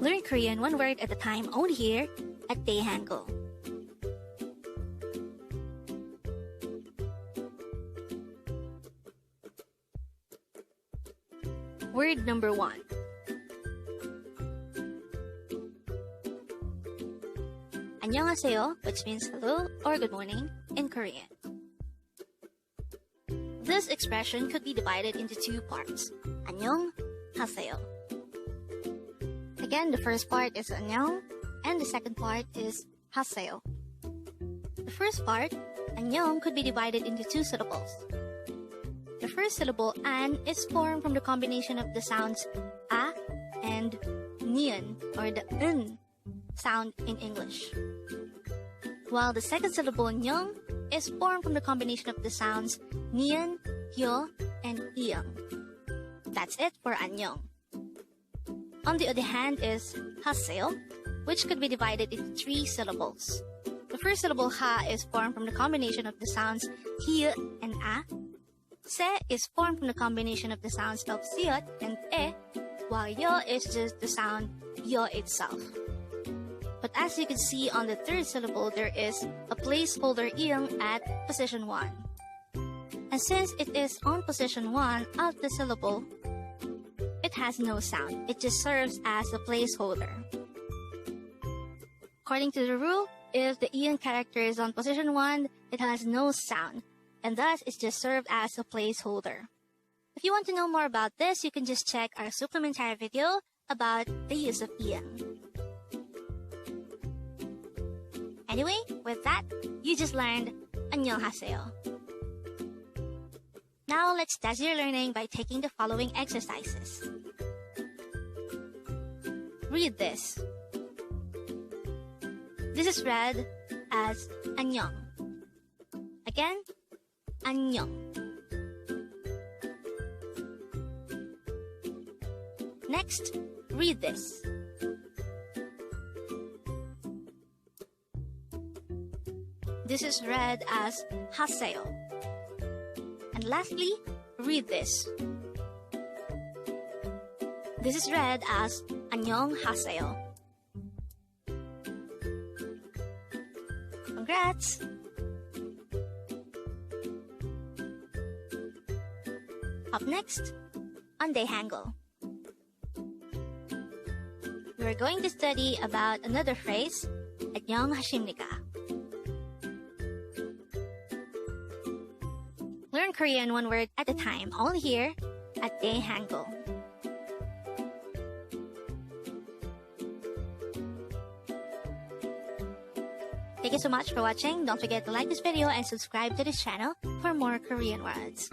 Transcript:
Learn Korean one word at a time only here at Dae-Hangul. Word number 1. Annyeong Haseyo, which means hello or good morning in Korean. This expression could be divided into two parts. Annyeong Haseyo. Again, the first part is Annyeong, and the second part is Haseyo. The first part, Annyeong, could be divided into two syllables. The first syllable, an, is formed from the combination of the sounds a and nian, or the n sound in English. While the second syllable, nyong, is formed from the combination of the sounds nian, hyo, and iyang. That's it for annyeong. On the other hand is haseyo, which could be divided into three syllables. The first syllable ha is formed from the combination of the sounds hi and a. Se is formed from the combination of the sounds of siot and e, while yo is just the sound yo itself. But as you can see on the third syllable, there is a placeholder iyang at position 1. And since it is on position 1 of the syllable, it has no sound. It just serves as a placeholder. According to the rule, if the iyang character is on position 1, it has no sound, and thus it just served as a placeholder. If you want to know more about this, you can just check our supplementary video about the use of iyang. Anyway, with that, you just learned Annyeong Haseyo. Now let's test your learning by taking the following exercises. Read this. This is read as Annyeong. Again, Annyeong. Next, read this. This is read as Haseyo. And lastly, read this. This is read as Annyeong Haseyo. Congrats! Up next, on Dae-Hangul. We're going to study about another phrase, Annyeong Hasimnikka. Learn Korean one word at a time, only here at Dae-Hangul. Thank you so much for watching. Don't forget to like this video and subscribe to this channel for more Korean words.